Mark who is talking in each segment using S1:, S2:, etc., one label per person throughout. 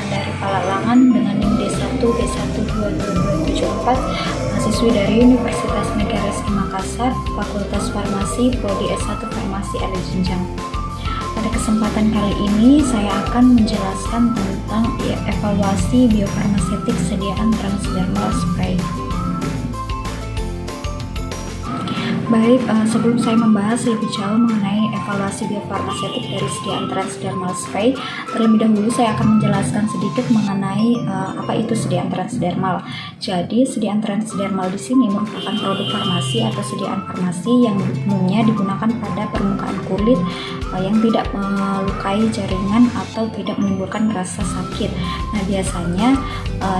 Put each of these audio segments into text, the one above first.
S1: dari Palalangan dengan NIM D1 B1222274, mahasiswi dari Universitas Negara Islam Makassar, Fakultas Farmasi, Prodi S1 Farmasi ada jenjang. Pada kesempatan kali ini saya akan menjelaskan tentang evaluasi biofarmasetik sediaan transdermal spray. Baik, sebelum saya membahas lebih jauh mengenai evaluasi biofarmasetik dari sediaan transdermal spray, terlebih dahulu saya akan menjelaskan sedikit mengenai apa itu sediaan transdermal. Jadi, sediaan transdermal di sini merupakan produk farmasi atau sediaan farmasi yang umumnya digunakan pada permukaan kulit yang tidak melukai jaringan atau tidak menimbulkan rasa sakit. Nah, biasanya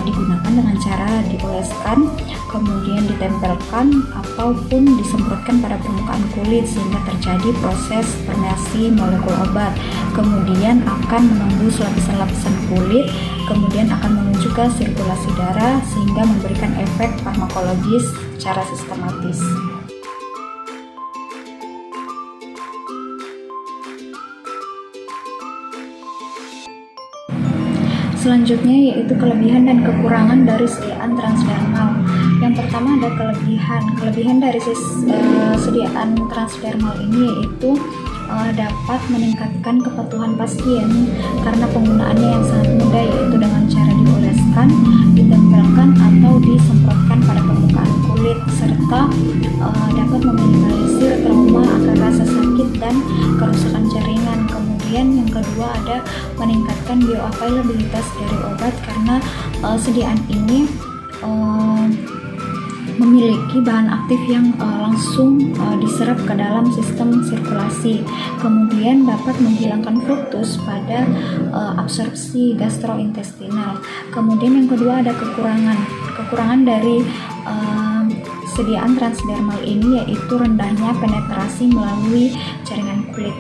S1: digunakan dengan cara dioleskan, kemudian ditempelkan ataupun disemprotkan pada permukaan kulit sehingga terjadi proses fermentasi molekul obat. Kemudian akan menembus lapisan-lapisan kulit, kemudian akan menuju ke sirkulasi darah sehingga memberikan efek farmakologis secara sistematis. Selanjutnya yaitu kelebihan dan kekurangan dari sediaan transdermal. Yang pertama ada kelebihan dari sediaan transdermal ini yaitu dapat meningkatkan kepatuhan pasien karena penggunaannya yang sangat mudah, yaitu dengan cara dioleskan, ditempelkan atau disemprotkan pada permukaan kulit, serta dapat meminimalisir trauma akan rasa sakit dan kerusakan jaringan. Kemudian yang kedua ada meningkatkan bioavailabilitas dari obat karena sediaan ini memiliki bahan aktif yang langsung diserap ke dalam sistem sirkulasi. Kemudian dapat menghilangkan fruktus pada absorpsi gastrointestinal. Kemudian yang kedua ada kekurangan dari sediaan transdermal ini yaitu rendahnya penetrasi melalui jaringan kulit.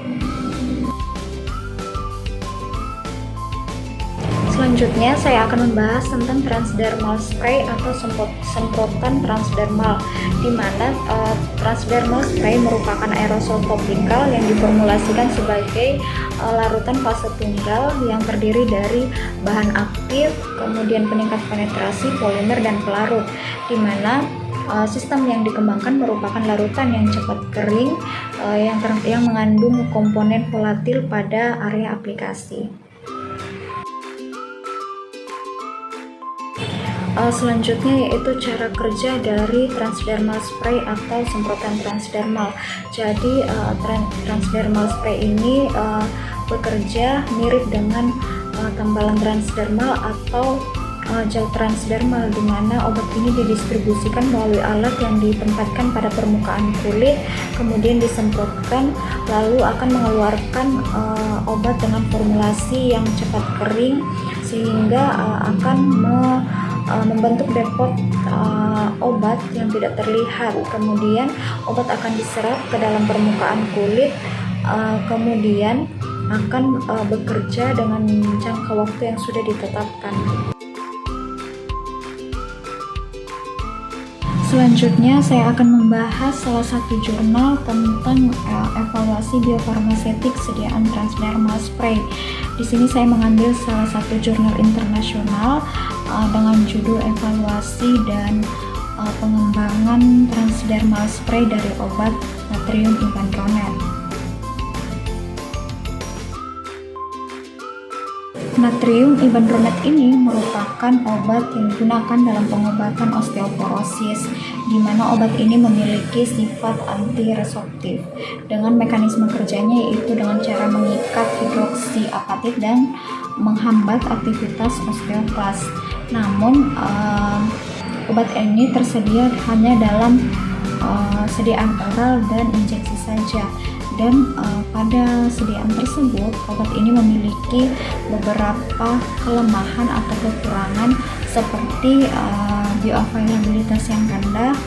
S1: Selanjutnya saya akan membahas tentang transdermal spray atau semprotan transdermal, di mana transdermal spray merupakan aerosol topikal yang diformulasikan sebagai larutan fase tunggal yang terdiri dari bahan aktif, kemudian peningkat penetrasi, polimer, dan pelarut, di mana sistem yang dikembangkan merupakan larutan yang cepat kering yang mengandung komponen volatil pada area aplikasi. Selanjutnya yaitu cara kerja dari transdermal spray atau semprotan transdermal. Jadi transdermal spray ini bekerja mirip dengan tambalan transdermal atau gel transdermal, di mana obat ini didistribusikan melalui alat yang ditempatkan pada permukaan kulit, kemudian disemprotkan, lalu akan mengeluarkan obat dengan formulasi yang cepat kering sehingga akan membentuk depot obat yang tidak terlihat. Kemudian obat akan diserap ke dalam permukaan kulit, kemudian akan bekerja dengan jangka waktu yang sudah ditetapkan. Selanjutnya saya akan membahas salah satu jurnal tentang evaluasi biofarmasetik sediaan transdermal spray. Di sini saya mengambil salah satu jurnal internasional dengan judul evaluasi dan pengembangan transdermal spray dari obat natrium ibandronet. Natrium ibandronet ini merupakan obat yang digunakan dalam pengobatan osteoporosis, di mana obat ini memiliki sifat antiresorptif. Dengan mekanisme kerjanya yaitu dengan cara mengikat hidroksi apatit dan menghambat aktivitas osteoklas. Namun obat ini tersedia hanya dalam sediaan oral dan injeksi saja. Dan pada sediaan tersebut obat ini memiliki beberapa kelemahan atau kekurangan seperti bioavailabilitas yang rendah,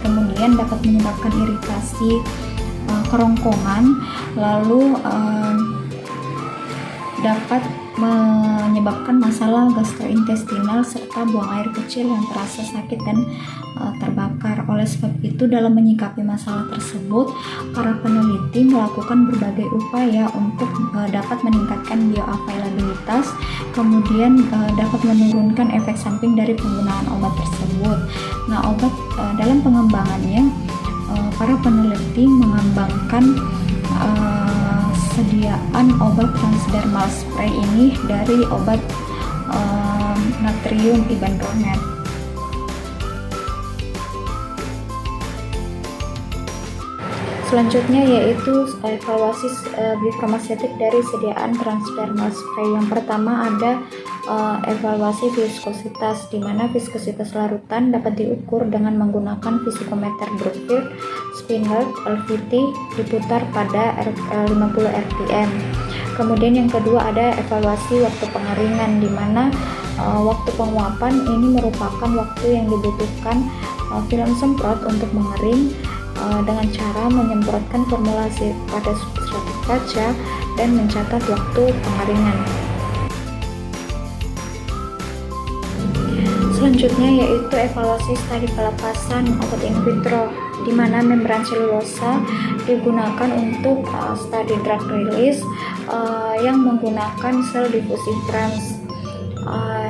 S1: kemudian dapat menyebabkan iritasi kerongkongan, lalu dapat menyebabkan masalah gastrointestinal serta buang air kecil yang terasa sakit dan terbakar. Oleh sebab itu, dalam menyikapi masalah tersebut, para peneliti melakukan berbagai upaya untuk dapat meningkatkan bioavailability viskositas, kemudian dapat menurunkan efek samping dari penggunaan obat tersebut. Nah, dalam pengembangannya, para peneliti mengembangkan sediaan obat transdermal spray ini dari obat natrium ibandronet. Selanjutnya yaitu evaluasi biofarmaseutik dari sediaan transdermal spray. Yang pertama ada evaluasi viskositas, di mana viskositas larutan dapat diukur dengan menggunakan visikometer Brookfield Spinrad LVT diputar pada 50 rpm. Kemudian yang kedua ada evaluasi waktu pengeringan, di mana waktu penguapan ini merupakan waktu yang dibutuhkan film semprot untuk mengering dengan cara menyemprotkan formulasi pada substrat kaca dan mencatat waktu pengeringan. Selanjutnya yaitu evaluasi studi pelepasan obat in vitro, di mana membran selulosa digunakan untuk studi drug release yang menggunakan sel diffusifrance,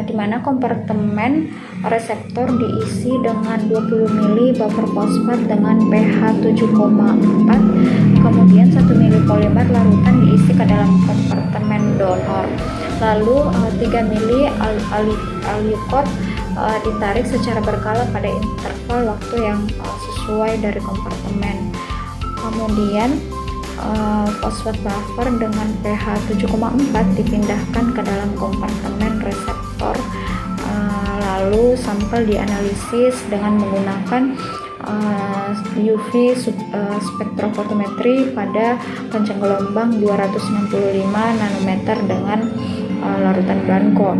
S1: di mana kompartemen reseptor diisi dengan 20 mili buffer fosfat dengan pH 7,4, kemudian 1 mili polimer larutan diisi ke dalam kompartemen donor, lalu 3 mili alukot ditarik secara berkala pada interval waktu yang sesuai dari kompartemen. Kemudian fosfat buffer dengan pH 7,4 dipindahkan ke dalam kompartemen reseptor, lalu sampel dianalisis dengan menggunakan UV spektrofotometri pada panjang gelombang 265 nanometer dengan larutan blanko.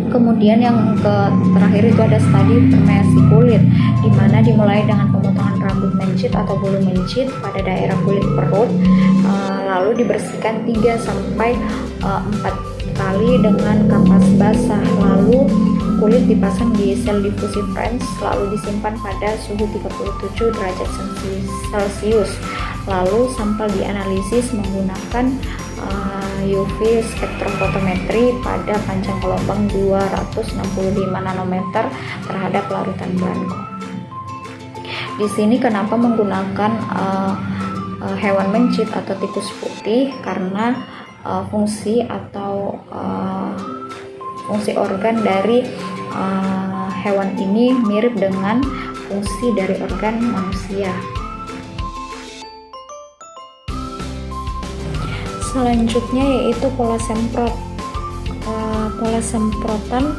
S1: Kemudian yang terakhir itu ada studi permeasi kulit, di mana dimulai dengan pemotongan rambut mencit atau bulu mencit pada daerah kulit perut, lalu dibersihkan 3-4 kali dengan kapas basah, lalu kulit dipasang di sel diffusifrance, lalu disimpan pada suhu 37 derajat Celcius, lalu sampel dianalisis menggunakan UV spektrofotometri pada panjang gelombang 265 nanometer terhadap larutan blanko. Di sini kenapa menggunakan hewan mencit atau tikus putih? Karena fungsi organ dari hewan ini mirip dengan fungsi dari organ manusia. Selanjutnya yaitu pola semprot. Pola semprotan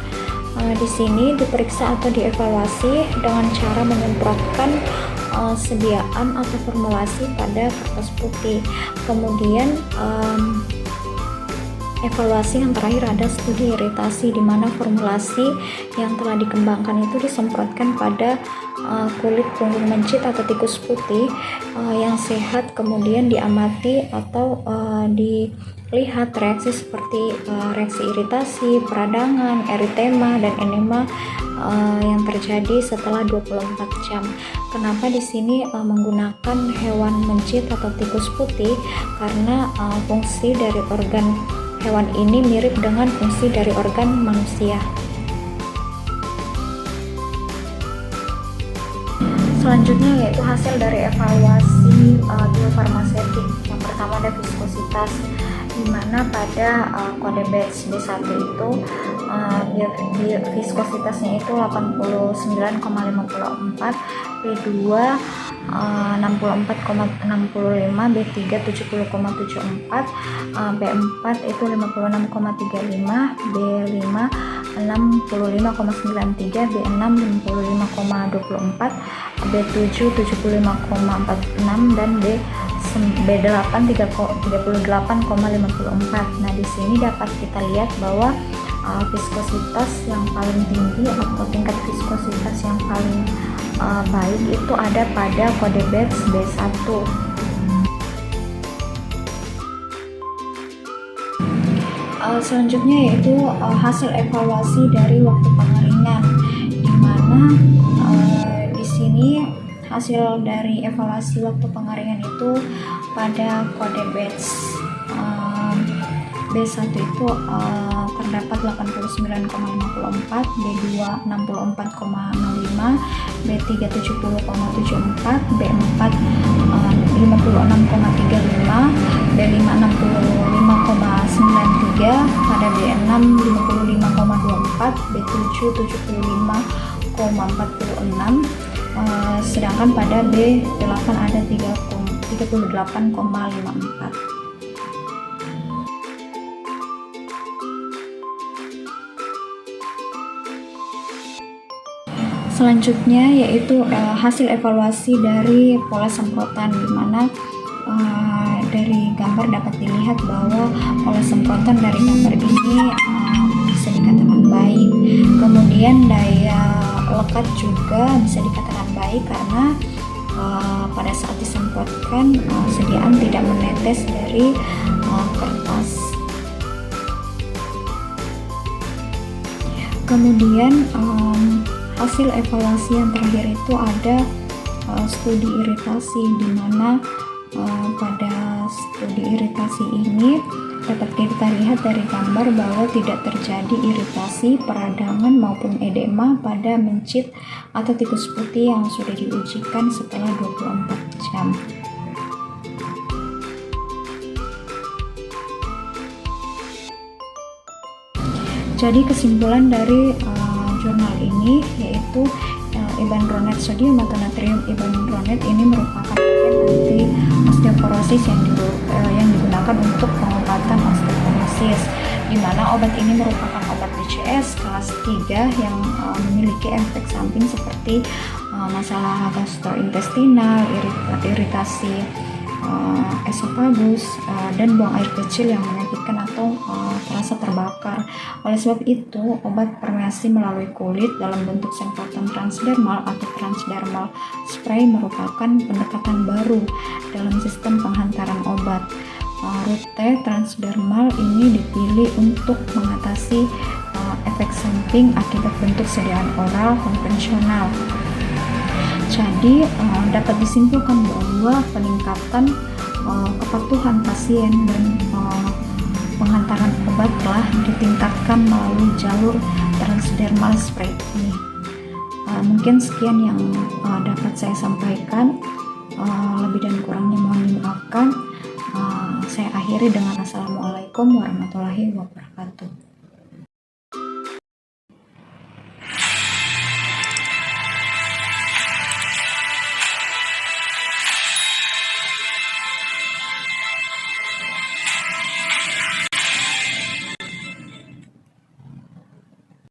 S1: di sini diperiksa atau dievaluasi dengan cara menyemprotkan sediaan atau formulasi pada kertas putih. Kemudian evaluasi yang terakhir ada studi iritasi, di mana formulasi yang telah dikembangkan itu disemprotkan pada kulit punggung mencit atau tikus putih yang sehat, kemudian diamati atau dilihat reaksi seperti reaksi iritasi, peradangan, eritema, dan enema yang terjadi setelah 24 jam. Kenapa di sini menggunakan hewan mencit atau tikus putih? Karena fungsi dari organ hewan ini mirip dengan fungsi dari organ manusia. Selanjutnya yaitu hasil dari evaluasi biofarmaseutik. Yang pertama ada viskositas, di mana pada kode batch B1 itu viskositasnya itu 89,54, B2 64,65, B3 70,74, B4 itu 56,35, B5 65,93, B6 55,24, B7 75,46, dan B8 38,54. Nah, di sini dapat kita lihat bahwa viskositas yang paling tinggi atau tingkat viskositas yang paling baik itu ada pada kode batch B1. Selanjutnya yaitu hasil evaluasi dari waktu pengeringan, di mana di sini hasil dari evaluasi waktu pengeringan itu pada kode batch B1 itu terdapat 89,54, B2 64,05, B3 70,74, B4 56,35, B5 65,93, pada B6 55,24, B7 75,46, sedangkan pada B8 ada 38,54. Selanjutnya yaitu hasil evaluasi dari pola semprotan, di mana dari gambar dapat dilihat bahwa pola semprotan dari gambar ini bisa dikatakan baik. Kemudian daya lekat juga bisa dikatakan baik karena pada saat disemprotkan sediaan tidak menetes dari kertas. Kemudian hasil evaluasi yang terakhir itu ada studi iritasi, di mana pada studi iritasi ini dapat kita lihat dari gambar bahwa tidak terjadi iritasi, peradangan maupun edema pada mencit atau tikus putih yang sudah diujikan setelah 24 jam. Jadi kesimpulan dari jurnal ini yaitu ibandronat sodium atau natrium ibandronat ini merupakan anti osteoporosis yang digunakan untuk pengobatan osteoporosis, di mana obat ini merupakan obat BCS kelas 3 yang memiliki efek samping seperti masalah gastrointestinal, iritasi esofagus, dan buang air kecil yang menyakitkan atau terasa terbakar. Oleh sebab itu, obat permeasi melalui kulit dalam bentuk semprotan transdermal atau transdermal spray merupakan pendekatan baru dalam sistem penghantaran obat. Rute transdermal ini dipilih untuk mengatasi efek samping akibat bentuk sediaan oral konvensional. Jadi dapat disimpulkan bahwa peningkatan kepatuhan pasien dan penghantaran obat telah ditingkatkan melalui jalur transdermal spray ini. Mungkin sekian yang dapat saya sampaikan. Lebih dan kurangnya mohon dimaafkan. Saya akhiri dengan Assalamualaikum warahmatullahi wabarakatuh.